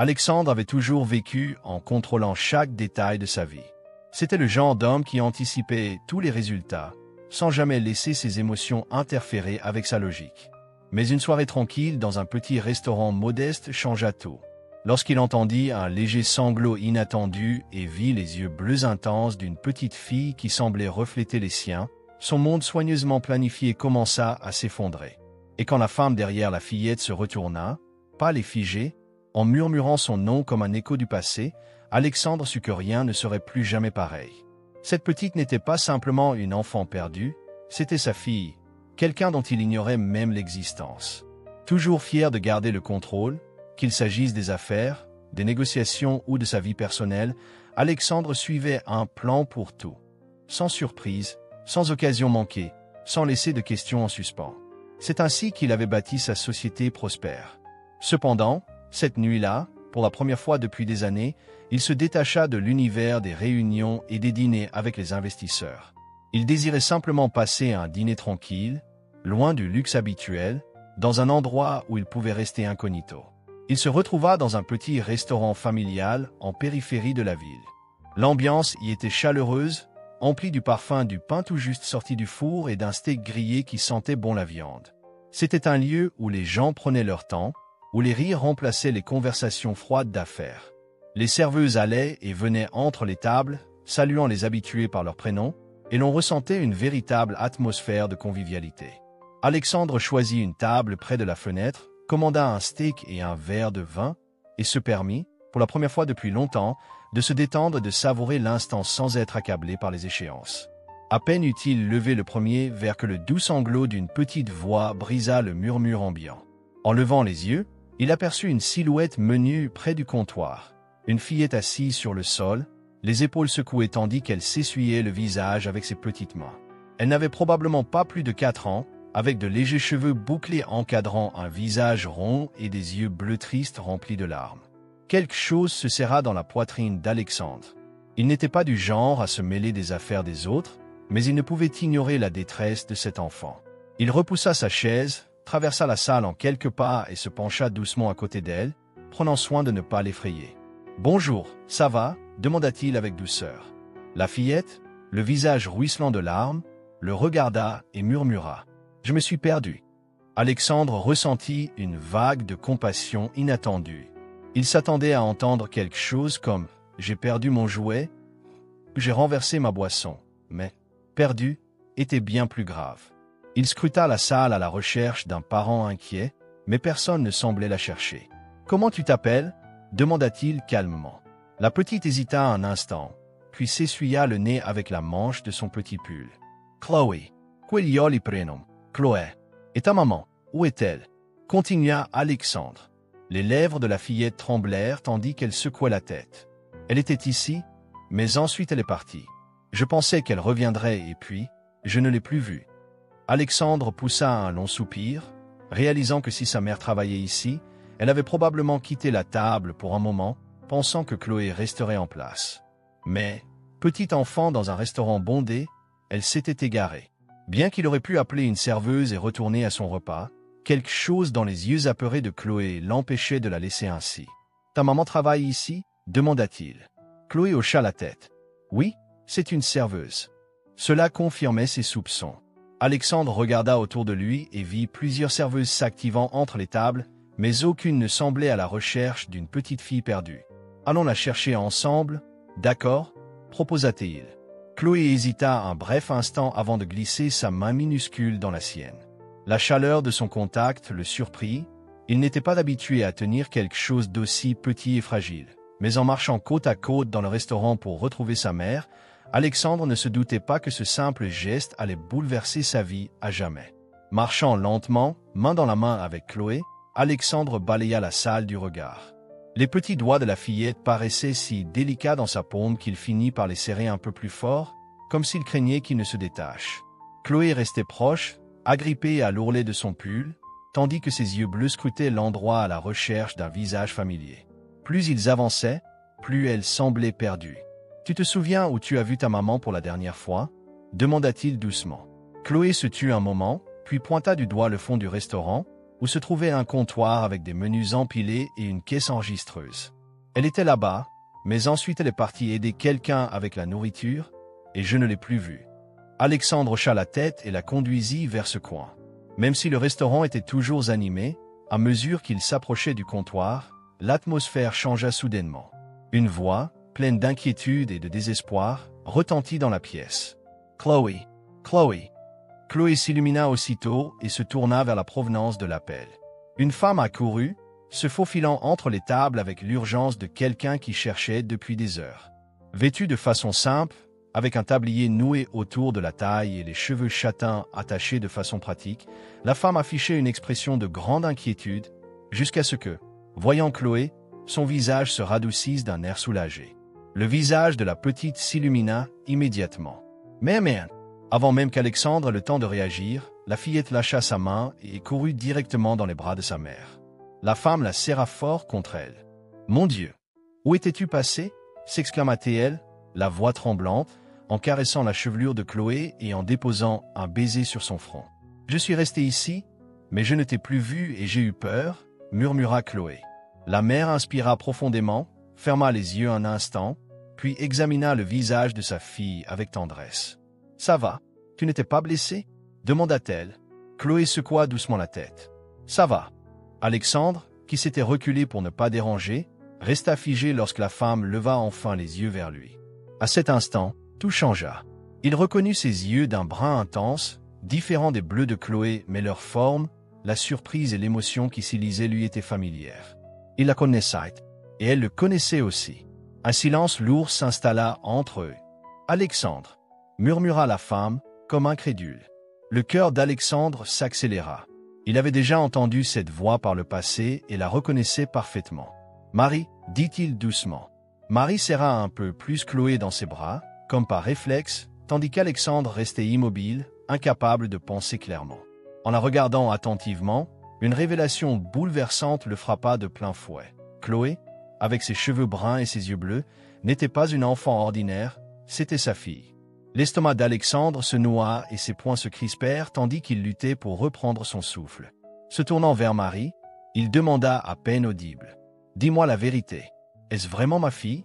Alexandre avait toujours vécu en contrôlant chaque détail de sa vie. C'était le genre d'homme qui anticipait tous les résultats, sans jamais laisser ses émotions interférer avec sa logique. Mais une soirée tranquille dans un petit restaurant modeste changea tout. Lorsqu'il entendit un léger sanglot inattendu et vit les yeux bleus intenses d'une petite fille qui semblait refléter les siens, son monde soigneusement planifié commença à s'effondrer. Et quand la femme derrière la fillette se retourna, pâle et figée, en murmurant son nom comme un écho du passé, Alexandre sut que rien ne serait plus jamais pareil. Cette petite n'était pas simplement une enfant perdue, c'était sa fille, quelqu'un dont il ignorait même l'existence. Toujours fier de garder le contrôle, qu'il s'agisse des affaires, des négociations ou de sa vie personnelle, Alexandre suivait un plan pour tout. Sans surprise, sans occasion manquée, sans laisser de questions en suspens. C'est ainsi qu'il avait bâti sa société prospère. Cependant, cette nuit-là, pour la première fois depuis des années, il se détacha de l'univers des réunions et des dîners avec les investisseurs. Il désirait simplement passer un dîner tranquille, loin du luxe habituel, dans un endroit où il pouvait rester incognito. Il se retrouva dans un petit restaurant familial en périphérie de la ville. L'ambiance y était chaleureuse, emplie du parfum du pain tout juste sorti du four et d'un steak grillé qui sentait bon la viande. C'était un lieu où les gens prenaient leur temps, où les rires remplaçaient les conversations froides d'affaires. Les serveuses allaient et venaient entre les tables, saluant les habitués par leur prénom, et l'on ressentait une véritable atmosphère de convivialité. Alexandre choisit une table près de la fenêtre, commanda un steak et un verre de vin, et se permit, pour la première fois depuis longtemps, de se détendre et de savourer l'instant sans être accablé par les échéances. À peine eut-il levé le premier verre que le doux sanglot d'une petite voix brisa le murmure ambiant. En levant les yeux, il aperçut une silhouette menue près du comptoir. Une fillette assise sur le sol, les épaules secouées tandis qu'elle s'essuyait le visage avec ses petites mains. Elle n'avait probablement pas plus de 4 ans, avec de légers cheveux bouclés encadrant un visage rond et des yeux bleus tristes remplis de larmes. Quelque chose se serra dans la poitrine d'Alexandre. Il n'était pas du genre à se mêler des affaires des autres, mais il ne pouvait ignorer la détresse de cet enfant. Il repoussa sa chaise, traversa la salle en quelques pas et se pencha doucement à côté d'elle, prenant soin de ne pas l'effrayer. « Bonjour, ça va ?» demanda-t-il avec douceur. La fillette, le visage ruisselant de larmes, le regarda et murmura. « Je me suis perdu. » Alexandre ressentit une vague de compassion inattendue. Il s'attendait à entendre quelque chose comme « J'ai perdu mon jouet » ou « J'ai renversé ma boisson », mais « perdu » était bien plus grave. Il scruta la salle à la recherche d'un parent inquiet, mais personne ne semblait la chercher. « Comment tu t'appelles » demanda-t-il calmement. La petite hésita un instant, puis s'essuya le nez avec la manche de son petit pull. « Chloé, quel joli prénom, Chloé. Et ta maman, où est-elle » continua Alexandre. Les lèvres de la fillette tremblèrent tandis qu'elle secouait la tête. « Elle était ici, mais ensuite elle est partie. Je pensais qu'elle reviendrait et puis, je ne l'ai plus vue. » Alexandre poussa un long soupir, réalisant que si sa mère travaillait ici, elle avait probablement quitté la table pour un moment, pensant que Chloé resterait en place. Mais, petit enfant dans un restaurant bondé, elle s'était égarée. Bien qu'il aurait pu appeler une serveuse et retourner à son repas, quelque chose dans les yeux apeurés de Chloé l'empêchait de la laisser ainsi. « Ta maman travaille ici » demanda-t-il. Chloé hocha la tête. « Oui, c'est une serveuse. » Cela confirmait ses soupçons. Alexandre regarda autour de lui et vit plusieurs serveuses s'activant entre les tables, mais aucune ne semblait à la recherche d'une petite fille perdue. « Allons la chercher ensemble, d'accord » proposa-t-il. Chloé hésita un bref instant avant de glisser sa main minuscule dans la sienne. La chaleur de son contact le surprit. Il n'était pas habitué à tenir quelque chose d'aussi petit et fragile. Mais en marchant côte à côte dans le restaurant pour retrouver sa mère, Alexandre ne se doutait pas que ce simple geste allait bouleverser sa vie à jamais. Marchant lentement, main dans la main avec Chloé, Alexandre balaya la salle du regard. Les petits doigts de la fillette paraissaient si délicats dans sa paume qu'il finit par les serrer un peu plus fort, comme s'il craignait qu'ils ne se détachent. Chloé restait proche, agrippée à l'ourlet de son pull, tandis que ses yeux bleus scrutaient l'endroit à la recherche d'un visage familier. Plus ils avançaient, plus elle semblait perdue. « Tu te souviens où tu as vu ta maman pour la dernière fois » demanda-t-il doucement. Chloé se tut un moment, puis pointa du doigt le fond du restaurant, où se trouvait un comptoir avec des menus empilés et une caisse enregistreuse. Elle était là-bas, mais ensuite elle est partie aider quelqu'un avec la nourriture, et je ne l'ai plus vue. Alexandre hocha la tête et la conduisit vers ce coin. Même si le restaurant était toujours animé, à mesure qu'il s'approchait du comptoir, l'atmosphère changea soudainement. Une voix, pleine d'inquiétude et de désespoir, retentit dans la pièce. « Chloé! Chloé !» Chloé s'illumina aussitôt et se tourna vers la provenance de l'appel. Une femme accourut, se faufilant entre les tables avec l'urgence de quelqu'un qui cherchait depuis des heures. Vêtue de façon simple, avec un tablier noué autour de la taille et les cheveux châtains attachés de façon pratique, la femme affichait une expression de grande inquiétude, jusqu'à ce que, voyant Chloé, son visage se radoucisse d'un air soulagé. Le visage de la petite s'illumina immédiatement. Mais merde! Avant même qu'Alexandre ait le temps de réagir, la fillette lâcha sa main et courut directement dans les bras de sa mère. La femme la serra fort contre elle. « Mon Dieu! Où étais-tu passé » s'exclama-t-elle, la voix tremblante, en caressant la chevelure de Chloé et en déposant un baiser sur son front. « Je suis resté ici, mais je ne t'ai plus vu et j'ai eu peur, » murmura Chloé. La mère inspira profondément, ferma les yeux un instant, puis examina le visage de sa fille avec tendresse. « Ça va? Tu n'étais pas blessé ?» demanda-t-elle. Chloé secoua doucement la tête. « Ça va. » Alexandre, qui s'était reculé pour ne pas déranger, resta figé lorsque la femme leva enfin les yeux vers lui. À cet instant, tout changea. Il reconnut ses yeux d'un brun intense, différents des bleus de Chloé, mais leur forme, la surprise et l'émotion qui s'y lisaient lui étaient familières. Il la connaissait, et elle le connaissait aussi. Un silence lourd s'installa entre eux. « Alexandre !» murmura la femme, comme incrédule. Le cœur d'Alexandre s'accéléra. Il avait déjà entendu cette voix par le passé et la reconnaissait parfaitement. « Marie » dit-il doucement. Marie serra un peu plus Chloé dans ses bras, comme par réflexe, tandis qu'Alexandre restait immobile, incapable de penser clairement. En la regardant attentivement, une révélation bouleversante le frappa de plein fouet. Chloé, avec ses cheveux bruns et ses yeux bleus, n'était pas une enfant ordinaire, c'était sa fille. L'estomac d'Alexandre se noua et ses poings se crispèrent tandis qu'il luttait pour reprendre son souffle. Se tournant vers Marie, il demanda à peine audible. « Dis-moi la vérité. Est-ce vraiment ma fille ?»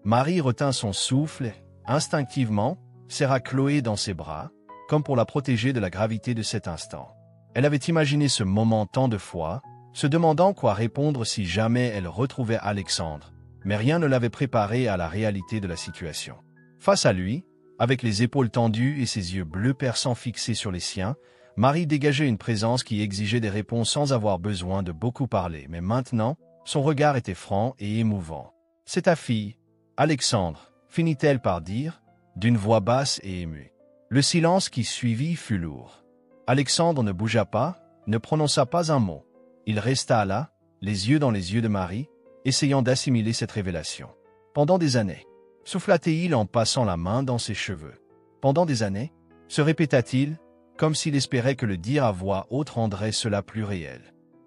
Marie retint son souffle, instinctivement, serra Chloé dans ses bras, comme pour la protéger de la gravité de cet instant. Elle avait imaginé ce moment tant de fois, se demandant quoi répondre si jamais elle retrouvait Alexandre, mais rien ne l'avait préparée à la réalité de la situation. Face à lui, avec les épaules tendues et ses yeux bleus perçants fixés sur les siens, Marie dégageait une présence qui exigeait des réponses sans avoir besoin de beaucoup parler, mais maintenant, son regard était franc et émouvant. « C'est ta fille, Alexandre », finit-elle par dire, d'une voix basse et émue. Le silence qui suivit fut lourd. Alexandre ne bougea pas, ne prononça pas un mot. Il resta là, les yeux dans les yeux de Marie, essayant d'assimiler cette révélation. Pendant des années, souffla-t-il en passant la main dans ses cheveux. Pendant des années, se répéta-t-il, comme s'il espérait que le dire à voix haute rendrait cela plus réel.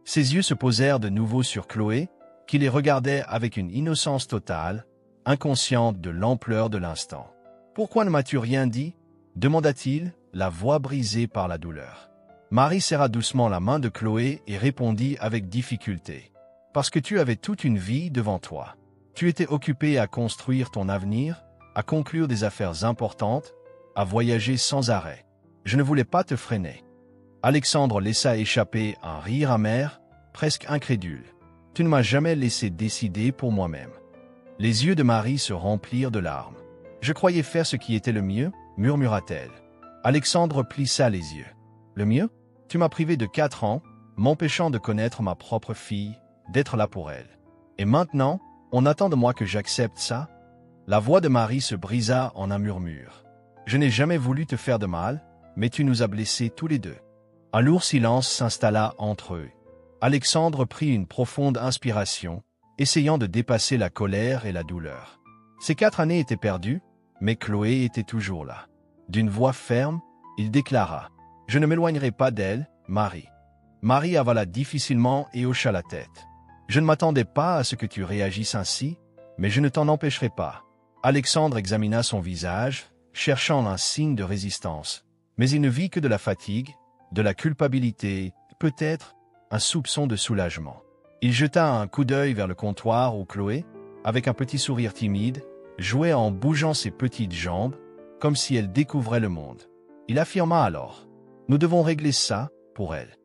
Ses yeux se posèrent de nouveau sur Chloé, qui les regardait avec une innocence totale, inconsciente de l'ampleur de l'instant. « Pourquoi ne m'as-tu rien dit ?» demanda-t-il, la voix brisée par la douleur. Marie serra doucement la main de Chloé et répondit avec difficulté. « Parce que tu avais toute une vie devant toi. Tu étais occupé à construire ton avenir, à conclure des affaires importantes, à voyager sans arrêt. Je ne voulais pas te freiner. » Alexandre laissa échapper un rire amer, presque incrédule. « Tu ne m'as jamais laissé décider pour moi-même. » Les yeux de Marie se remplirent de larmes. « Je croyais faire ce qui était le mieux, » murmura-t-elle. Alexandre plissa les yeux. « Le mieux? Tu m'as privé de 4 ans, m'empêchant de connaître ma propre fille, d'être là pour elle. Et maintenant, on attend de moi que j'accepte ça ?» La voix de Marie se brisa en un murmure. « Je n'ai jamais voulu te faire de mal, mais tu nous as blessés tous les deux. » Un lourd silence s'installa entre eux. Alexandre prit une profonde inspiration, essayant de dépasser la colère et la douleur. Ces 4 années étaient perdues, mais Chloé était toujours là. D'une voix ferme, il déclara « Je ne m'éloignerai pas d'elle, Marie. » Marie avala difficilement et hocha la tête. « Je ne m'attendais pas à ce que tu réagisses ainsi, mais je ne t'en empêcherai pas. » Alexandre examina son visage, cherchant un signe de résistance. Mais il ne vit que de la fatigue, de la culpabilité, peut-être, un soupçon de soulagement. Il jeta un coup d'œil vers le comptoir où Chloé, avec un petit sourire timide, jouait en bougeant ses petites jambes, comme si elle découvrait le monde. Il affirma alors: « Nous devons régler ça pour elle. »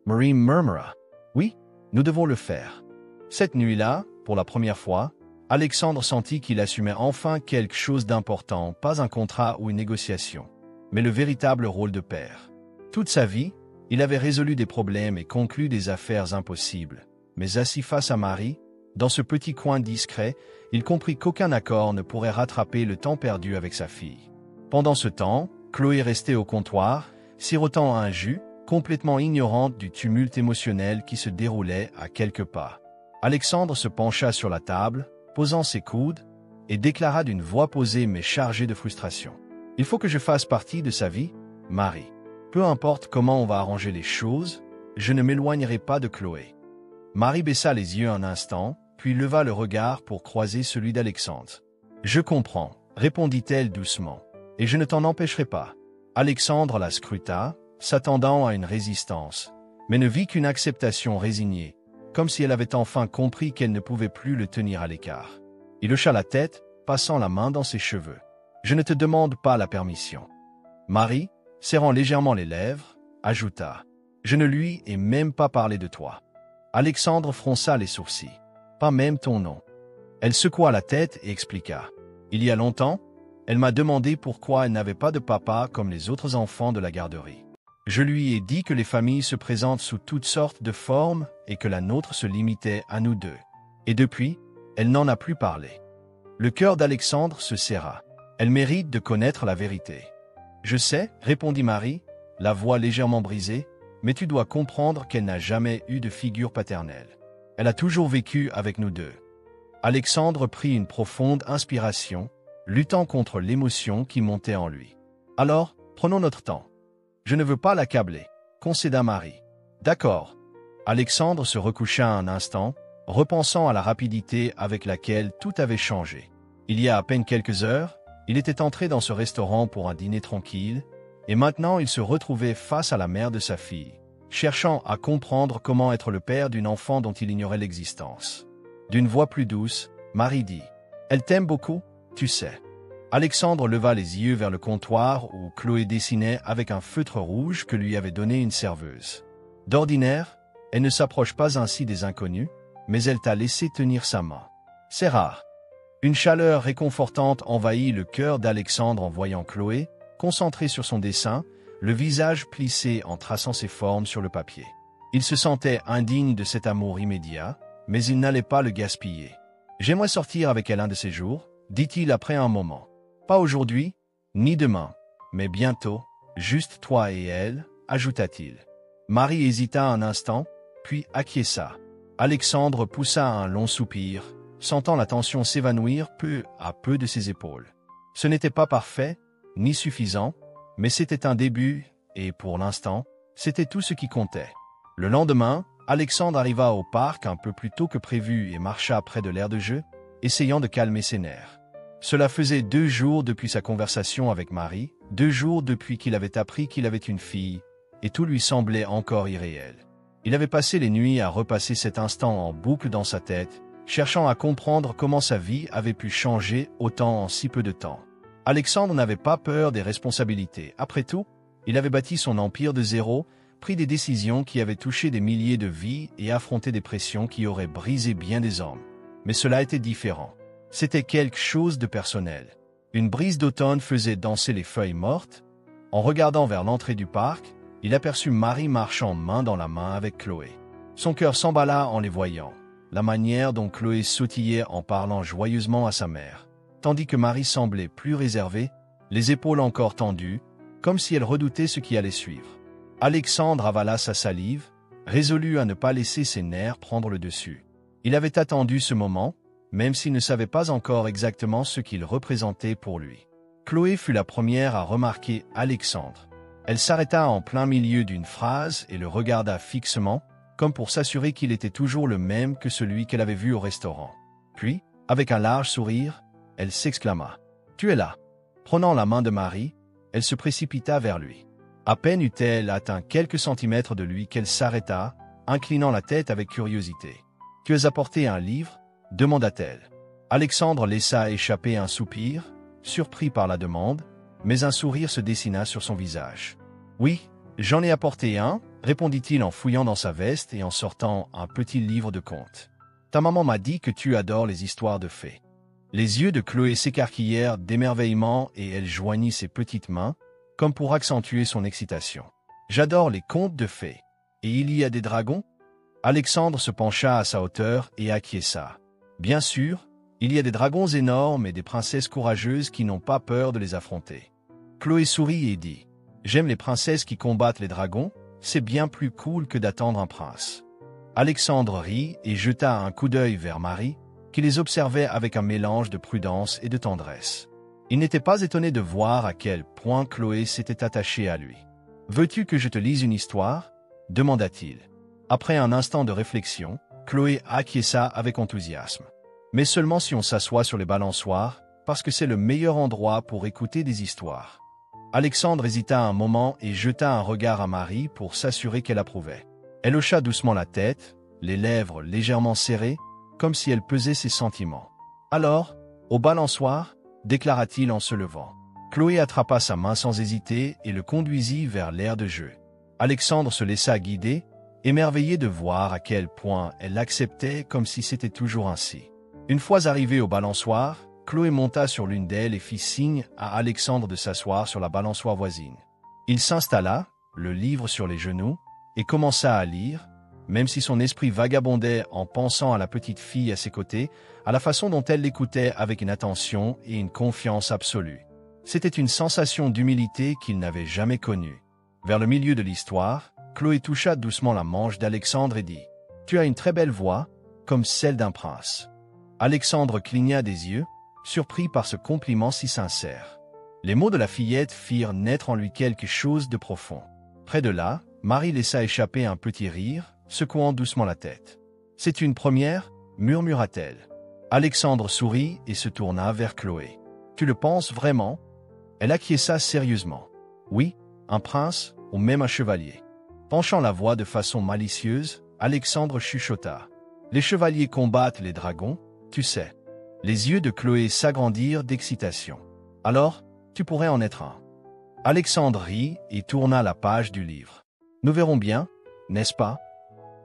Marie murmura: « Oui, nous devons le faire. » Cette nuit-là, pour la première fois, Alexandre sentit qu'il assumait enfin quelque chose d'important, pas un contrat ou une négociation, mais le véritable rôle de père. Toute sa vie, il avait résolu des problèmes et conclu des affaires impossibles. Mais assis face à Marie, dans ce petit coin discret, il comprit qu'aucun accord ne pourrait rattraper le temps perdu avec sa fille. Pendant ce temps, Chloé restait au comptoir, sirotant un jus, complètement ignorante du tumulte émotionnel qui se déroulait à quelques pas. Alexandre se pencha sur la table, posant ses coudes, et déclara d'une voix posée mais chargée de frustration: « Il faut que je fasse partie de sa vie, Marie. Peu importe comment on va arranger les choses, je ne m'éloignerai pas de Chloé. » Marie baissa les yeux un instant, puis leva le regard pour croiser celui d'Alexandre. « Je comprends, » répondit-elle doucement, « et je ne t'en empêcherai pas. » Alexandre la scruta, s'attendant à une résistance, mais ne vit qu'une acceptation résignée, comme si elle avait enfin compris qu'elle ne pouvait plus le tenir à l'écart. Il hocha la tête, passant la main dans ses cheveux. « Je ne te demande pas la permission. » Marie, serrant légèrement les lèvres, ajouta: « Je ne lui ai même pas parlé de toi. » Alexandre fronça les sourcils. « Pas même ton nom. » Elle secoua la tête et expliqua: « Il y a longtemps, elle m'a demandé pourquoi elle n'avait pas de papa comme les autres enfants de la garderie. Je lui ai dit que les familles se présentent sous toutes sortes de formes et que la nôtre se limitait à nous deux. Et depuis, elle n'en a plus parlé. » Le cœur d'Alexandre se serra. Elle mérite de connaître la vérité. « Je sais, » répondit Marie, la voix légèrement brisée, « mais tu dois comprendre qu'elle n'a jamais eu de figure paternelle. Elle a toujours vécu avec nous deux. » Alexandre prit une profonde inspiration, luttant contre l'émotion qui montait en lui. « Alors, prenons notre temps. Je ne veux pas l'accabler, » concéda Marie. « D'accord. » Alexandre se recoucha un instant, repensant à la rapidité avec laquelle tout avait changé. Il y a à peine quelques heures, il était entré dans ce restaurant pour un dîner tranquille, et maintenant il se retrouvait face à la mère de sa fille, cherchant à comprendre comment être le père d'une enfant dont il ignorait l'existence. D'une voix plus douce, Marie dit: « Elle t'aime beaucoup, tu sais. » Alexandre leva les yeux vers le comptoir où Chloé dessinait avec un feutre rouge que lui avait donné une serveuse. D'ordinaire, elle ne s'approche pas ainsi des inconnus, mais elle t'a laissé tenir sa main. C'est rare. Une chaleur réconfortante envahit le cœur d'Alexandre en voyant Chloé, concentrée sur son dessin, le visage plissé en traçant ses formes sur le papier. Il se sentait indigne de cet amour immédiat, mais il n'allait pas le gaspiller. « J'aimerais sortir avec elle un de ces jours, » dit-il après un moment. « Pas aujourd'hui, ni demain, mais bientôt, juste toi et elle, » ajouta-t-il. Marie hésita un instant, puis acquiesça. Alexandre poussa un long soupir, sentant la tension s'évanouir peu à peu de ses épaules. Ce n'était pas parfait, ni suffisant, mais c'était un début, et pour l'instant, c'était tout ce qui comptait. Le lendemain, Alexandre arriva au parc un peu plus tôt que prévu et marcha près de l'aire de jeu, essayant de calmer ses nerfs. Cela faisait 2 jours depuis sa conversation avec Marie, 2 jours depuis qu'il avait appris qu'il avait une fille, et tout lui semblait encore irréel. Il avait passé les nuits à repasser cet instant en boucle dans sa tête, cherchant à comprendre comment sa vie avait pu changer autant en si peu de temps. Alexandre n'avait pas peur des responsabilités. Après tout, il avait bâti son empire de zéro, pris des décisions qui avaient touché des milliers de vies et affronté des pressions qui auraient brisé bien des hommes. Mais cela était différent. C'était quelque chose de personnel. Une brise d'automne faisait danser les feuilles mortes. En regardant vers l'entrée du parc, il aperçut Marie marchant main dans la main avec Chloé. Son cœur s'emballa en les voyant, la manière dont Chloé sautillait en parlant joyeusement à sa mère, tandis que Marie semblait plus réservée, les épaules encore tendues, comme si elle redoutait ce qui allait suivre. Alexandre avala sa salive, résolu à ne pas laisser ses nerfs prendre le dessus. Il avait attendu ce moment, même s'il ne savait pas encore exactement ce qu'il représentait pour lui. Chloé fut la première à remarquer Alexandre. Elle s'arrêta en plein milieu d'une phrase et le regarda fixement, comme pour s'assurer qu'il était toujours le même que celui qu'elle avait vu au restaurant. Puis, avec un large sourire, elle s'exclama: « Tu es là !» Prenant la main de Marie, elle se précipita vers lui. À peine eut-elle atteint quelques centimètres de lui qu'elle s'arrêta, inclinant la tête avec curiosité. « Tu as apporté un livre » demanda-t-elle. Alexandre laissa échapper un soupir, surpris par la demande, mais un sourire se dessina sur son visage. « Oui, j'en ai apporté un » répondit-il en fouillant dans sa veste et en sortant un petit livre de contes. « Ta maman m'a dit que tu adores les histoires de fées. » Les yeux de Chloé s'écarquillèrent d'émerveillement et elle joignit ses petites mains, comme pour accentuer son excitation. « J'adore les contes de fées. Et il y a des dragons ?» Alexandre se pencha à sa hauteur et acquiesça. « Bien sûr, il y a des dragons énormes et des princesses courageuses qui n'ont pas peur de les affronter. » Chloé sourit et dit « J'aime les princesses qui combattent les dragons, c'est bien plus cool que d'attendre un prince. » Alexandre rit et jeta un coup d'œil vers Marie, qui les observait avec un mélange de prudence et de tendresse. Il n'était pas étonné de voir à quel point Chloé s'était attachée à lui. « Veux-tu que je te lise une histoire ?» demanda-t-il. Après un instant de réflexion, Chloé acquiesça avec enthousiasme. « Mais seulement si on s'assoit sur les balançoires, parce que c'est le meilleur endroit pour écouter des histoires. » Alexandre hésita un moment et jeta un regard à Marie pour s'assurer qu'elle approuvait. Elle hocha doucement la tête, les lèvres légèrement serrées, comme si elle pesait ses sentiments. « Alors, au balançoire » déclara-t-il en se levant. Chloé attrapa sa main sans hésiter et le conduisit vers l'aire de jeu. Alexandre se laissa guider, émerveillé de voir à quel point elle l'acceptait comme si c'était toujours ainsi. Une fois arrivé au balançoire, Chloé monta sur l'une d'elles et fit signe à Alexandre de s'asseoir sur la balançoire voisine. Il s'installa, le livre sur les genoux, et commença à lire, même si son esprit vagabondait en pensant à la petite fille à ses côtés, à la façon dont elle l'écoutait avec une attention et une confiance absolue. C'était une sensation d'humilité qu'il n'avait jamais connue. Vers le milieu de l'histoire, Chloé toucha doucement la manche d'Alexandre et dit « Tu as une très belle voix, comme celle d'un prince. » Alexandre cligna des yeux, surpris par ce compliment si sincère. Les mots de la fillette firent naître en lui quelque chose de profond. Près de là, Marie laissa échapper un petit rire, secouant doucement la tête. « C'est une première » murmura-t-elle. Alexandre sourit et se tourna vers Chloé. « Tu le penses vraiment ?» Elle acquiesça sérieusement. « Oui, un prince ou même un chevalier. » Penchant la voix de façon malicieuse, Alexandre chuchota. « Les chevaliers combattent les dragons, tu sais. » Les yeux de Chloé s'agrandirent d'excitation. « Alors, tu pourrais en être un. » Alexandre rit et tourna la page du livre. « Nous verrons bien, n'est-ce pas ?»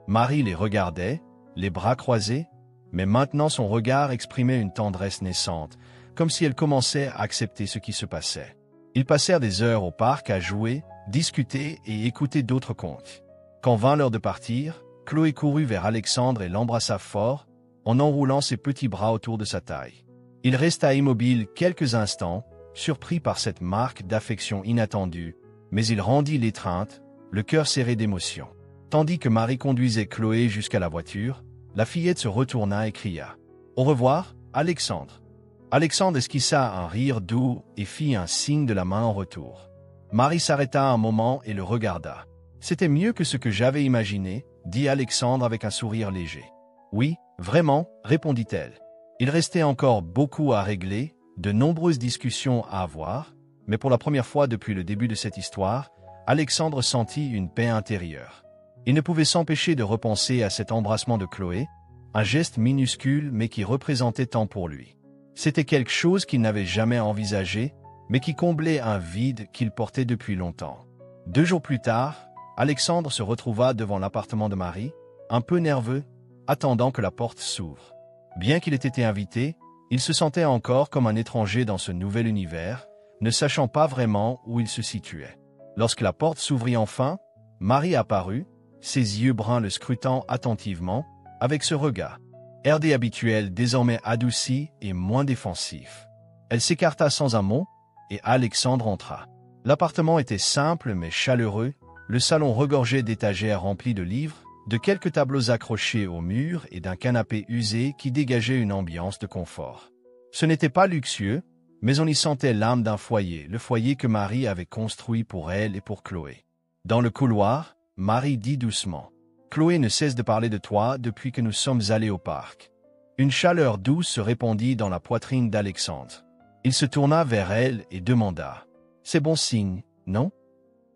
Marie les regardait, les bras croisés, mais maintenant son regard exprimait une tendresse naissante, comme si elle commençait à accepter ce qui se passait. Ils passèrent des heures au parc à jouer, discuter et écouter d'autres contes. Quand vint l'heure de partir, Chloé courut vers Alexandre et l'embrassa fort, en enroulant ses petits bras autour de sa taille. Il resta immobile quelques instants, surpris par cette marque d'affection inattendue, mais il rendit l'étreinte, le cœur serré d'émotion. Tandis que Marie conduisait Chloé jusqu'à la voiture, la fillette se retourna et cria « Au revoir, Alexandre !» Alexandre esquissa un rire doux et fit un signe de la main en retour. Marie s'arrêta un moment et le regarda. « C'était mieux que ce que j'avais imaginé, » dit Alexandre avec un sourire léger. « Oui, vraiment, » répondit-elle. Il restait encore beaucoup à régler, de nombreuses discussions à avoir, mais pour la première fois depuis le début de cette histoire, Alexandre sentit une paix intérieure. Il ne pouvait s'empêcher de repenser à cet embrassement de Chloé, un geste minuscule mais qui représentait tant pour lui. C'était quelque chose qu'il n'avait jamais envisagé, mais qui comblait un vide qu'il portait depuis longtemps. 2 jours plus tard, Alexandre se retrouva devant l'appartement de Marie, un peu nerveux, attendant que la porte s'ouvre. Bien qu'il ait été invité, il se sentait encore comme un étranger dans ce nouvel univers, ne sachant pas vraiment où il se situait. Lorsque la porte s'ouvrit enfin, Marie apparut, ses yeux bruns le scrutant attentivement, avec ce regard erdé habituel désormais adouci et moins défensif. Elle s'écarta sans un mot, et Alexandre entra. L'appartement était simple mais chaleureux, le salon regorgeait d'étagères remplies de livres, de quelques tableaux accrochés au mur et d'un canapé usé qui dégageait une ambiance de confort. Ce n'était pas luxueux, mais on y sentait l'âme d'un foyer, le foyer que Marie avait construit pour elle et pour Chloé. Dans le couloir, Marie dit doucement « Chloé ne cesse de parler de toi depuis que nous sommes allés au parc. » Une chaleur douce se répandit dans la poitrine d'Alexandre. Il se tourna vers elle et demanda « C'est bon signe, non ?»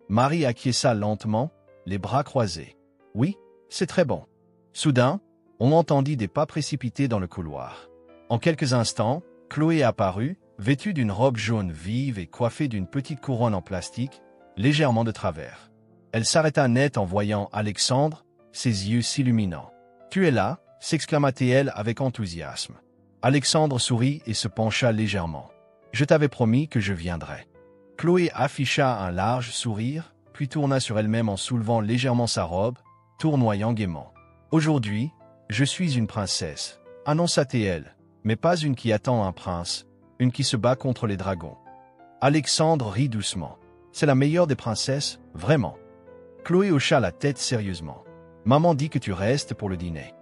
Marie acquiesça lentement, les bras croisés. « Oui, C'est très bon. Soudain, on entendit des pas précipités dans le couloir. En quelques instants, Chloé apparut, vêtue d'une robe jaune vive et coiffée d'une petite couronne en plastique, légèrement de travers. Elle s'arrêta net en voyant Alexandre, ses yeux s'illuminant. « Tu es là » s'exclama-t-elle avec enthousiasme. Alexandre sourit et se pencha légèrement. « Je t'avais promis que je viendrais. » Chloé afficha un large sourire, puis tourna sur elle-même en soulevant légèrement sa robe, tournoyant gaiement. « Aujourd'hui, je suis une princesse, annonça-t-elle, mais pas une qui attend un prince, une qui se bat contre les dragons. » Alexandre rit doucement. « C'est la meilleure des princesses, vraiment. » Chloé hocha la tête sérieusement. « Maman dit que tu restes pour le dîner. »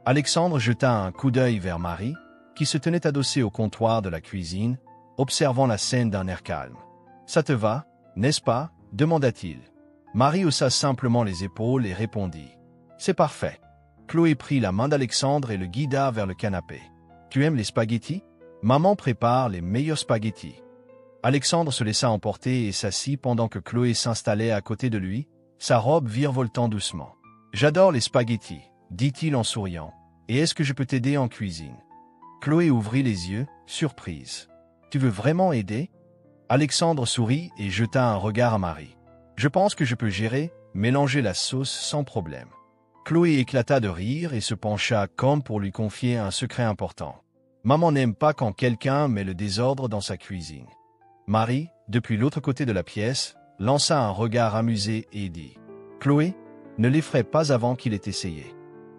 Alexandre jeta un coup d'œil vers Marie, qui se tenait adossée au comptoir de la cuisine, observant la scène d'un air calme. « Ça te va, n'est-ce pas » demanda-t-il. Marie haussa simplement les épaules et répondit. « C'est parfait. » Chloé prit la main d'Alexandre et le guida vers le canapé. « Tu aimes les spaghettis ? Maman prépare les meilleurs spaghettis. » Alexandre se laissa emporter et s'assit pendant que Chloé s'installait à côté de lui, sa robe virevoltant doucement. « J'adore les spaghettis, » dit-il en souriant. « Et est-ce que je peux t'aider en cuisine ?» Chloé ouvrit les yeux, surprise. « Tu veux vraiment aider ?» Alexandre sourit et jeta un regard à Marie. « Je pense que je peux gérer, mélanger la sauce sans problème. » Chloé éclata de rire et se pencha comme pour lui confier un secret important. Maman n'aime pas quand quelqu'un met le désordre dans sa cuisine. Marie, depuis l'autre côté de la pièce, lança un regard amusé et dit « Chloé, ne l'effraie pas avant qu'il ait essayé. »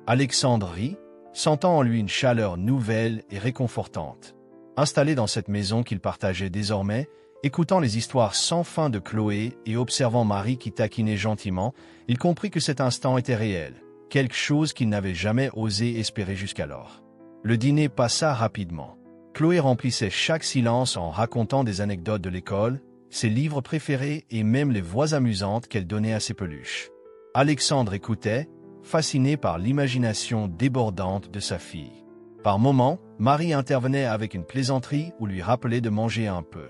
Alexandre rit, sentant en lui une chaleur nouvelle et réconfortante. Installé dans cette maison qu'il partageait désormais, écoutant les histoires sans fin de Chloé et observant Marie qui taquinait gentiment, il comprit que cet instant était réel, quelque chose qu'il n'avait jamais osé espérer jusqu'alors. Le dîner passa rapidement. Chloé remplissait chaque silence en racontant des anecdotes de l'école, ses livres préférés et même les voix amusantes qu'elle donnait à ses peluches. Alexandre écoutait, fasciné par l'imagination débordante de sa fille. Par moments, Marie intervenait avec une plaisanterie ou lui rappelait de manger un peu.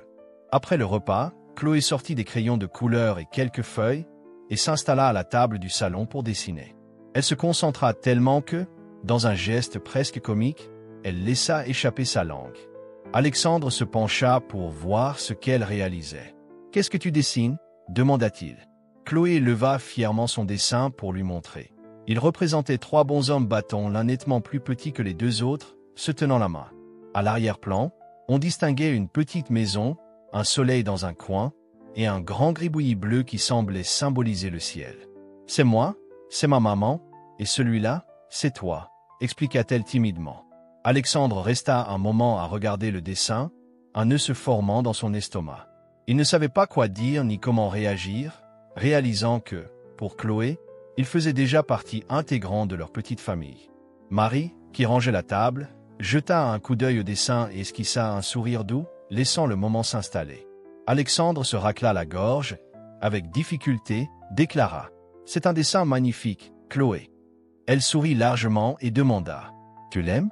Après le repas, Chloé sortit des crayons de couleur et quelques feuilles et s'installa à la table du salon pour dessiner. Elle se concentra tellement que, dans un geste presque comique, elle laissa échapper sa langue. Alexandre se pencha pour voir ce qu'elle réalisait. « Qu'est-ce que tu dessines » demanda-t-il. Chloé leva fièrement son dessin pour lui montrer. Il représentait 3 bonshommes bâtons, l'un nettement plus petit que les 2 autres, se tenant la main. À l'arrière-plan, on distinguait une petite maison, un soleil dans un coin, et un grand gribouillis bleu qui semblait symboliser le ciel. « C'est moi, c'est ma maman, et celui-là, c'est toi », expliqua-t-elle timidement. Alexandre resta un moment à regarder le dessin, un nœud se formant dans son estomac. Il ne savait pas quoi dire ni comment réagir, réalisant que, pour Chloé, il faisait déjà partie intégrante de leur petite famille. Marie, qui rangeait la table, jeta un coup d'œil au dessin et esquissa un sourire doux, laissant le moment s'installer. Alexandre se racla la gorge, avec difficulté, déclara « C'est un dessin magnifique, Chloé. » Elle sourit largement et demanda « Tu l'aimes » ?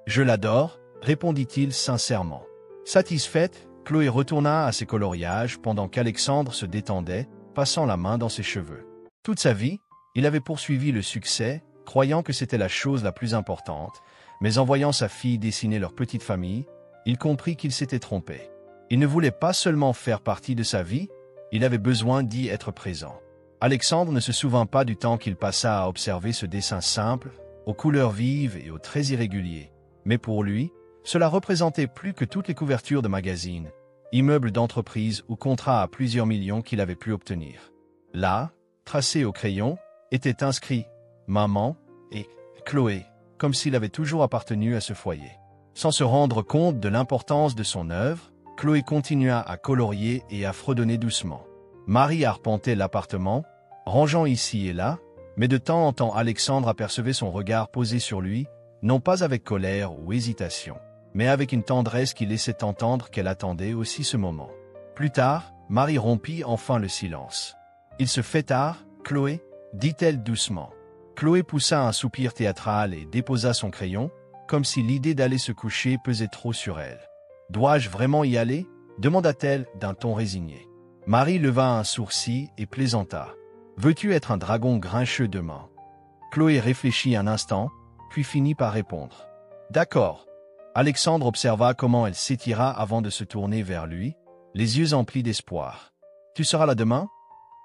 « Je l'adore » répondit-il sincèrement. Satisfaite, Chloé retourna à ses coloriages pendant qu'Alexandre se détendait, passant la main dans ses cheveux. Toute sa vie, il avait poursuivi le succès, croyant que c'était la chose la plus importante, mais en voyant sa fille dessiner leur petite famille, il comprit qu'il s'était trompé. Il ne voulait pas seulement faire partie de sa vie, il avait besoin d'y être présent. Alexandre ne se souvint pas du temps qu'il passa à observer ce dessin simple, aux couleurs vives et aux traits irréguliers. Mais pour lui, cela représentait plus que toutes les couvertures de magazines, immeubles d'entreprise ou contrats à plusieurs millions qu'il avait pu obtenir. Là, tracé au crayon, était inscrit « Maman » et « Chloé », comme s'il avait toujours appartenu à ce foyer. Sans se rendre compte de l'importance de son œuvre, Chloé continua à colorier et à fredonner doucement. Marie arpentait l'appartement, rangeant ici et là, mais de temps en temps Alexandre apercevait son regard posé sur lui, non pas avec colère ou hésitation, mais avec une tendresse qui laissait entendre qu'elle attendait aussi ce moment. Plus tard, Marie rompit enfin le silence. « Il se fait tard, Chloé » dit-elle doucement. Chloé poussa un soupir théâtral et déposa son crayon, comme si l'idée d'aller se coucher pesait trop sur elle. « Dois-je vraiment y aller » demanda-t-elle d'un ton résigné. Marie leva un sourcil et plaisanta. « Veux-tu être un dragon grincheux demain » Chloé réfléchit un instant, puis finit par répondre. « D'accord. » Alexandre observa comment elle s'étira avant de se tourner vers lui, les yeux emplis d'espoir. « Tu seras là demain ?»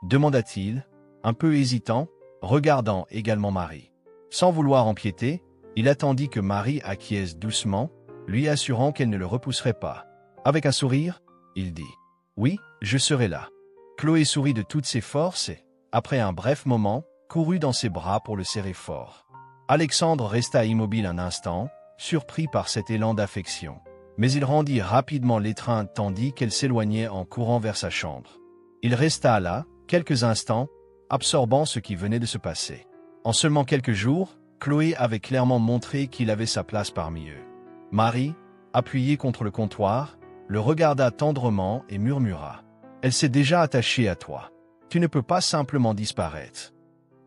demanda-t-il, un peu hésitant, regardant également Marie. Sans vouloir empiéter, il attendit que Marie acquiesce doucement, lui assurant qu'elle ne le repousserait pas. Avec un sourire, il dit « Oui, je serai là. » Chloé sourit de toutes ses forces et, après un bref moment, courut dans ses bras pour le serrer fort. Alexandre resta immobile un instant, surpris par cet élan d'affection. Mais il rendit rapidement l'étreinte tandis qu'elle s'éloignait en courant vers sa chambre. Il resta là, quelques instants, absorbant ce qui venait de se passer. En seulement quelques jours, Chloé avait clairement montré qu'il avait sa place parmi eux. Marie, appuyée contre le comptoir, le regarda tendrement et murmura « Elle s'est déjà attachée à toi. Tu ne peux pas simplement disparaître. »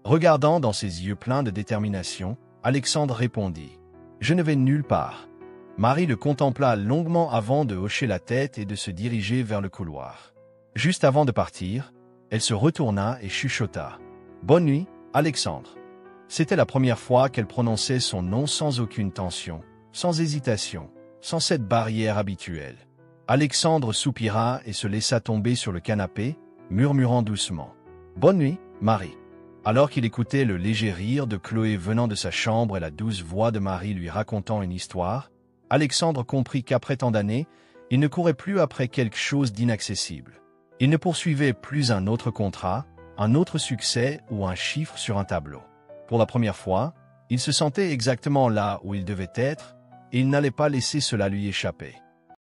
Regardant dans ses yeux pleins de détermination, Alexandre répondit « Je ne vais nulle part. » Marie le contempla longuement avant de hocher la tête et de se diriger vers le couloir. Juste avant de partir, elle se retourna et chuchota « Bonne nuit, Alexandre. » C'était la première fois qu'elle prononçait son nom sans aucune tension, sans hésitation, sans cette barrière habituelle. Alexandre soupira et se laissa tomber sur le canapé, murmurant doucement « Bonne nuit, Marie. » Alors qu'il écoutait le léger rire de Chloé venant de sa chambre et la douce voix de Marie lui racontant une histoire, Alexandre comprit qu'après tant d'années, il ne courait plus après quelque chose d'inaccessible. Il ne poursuivait plus un autre contrat, un autre succès ou un chiffre sur un tableau. Pour la première fois, il se sentait exactement là où il devait être, et il n'allait pas laisser cela lui échapper.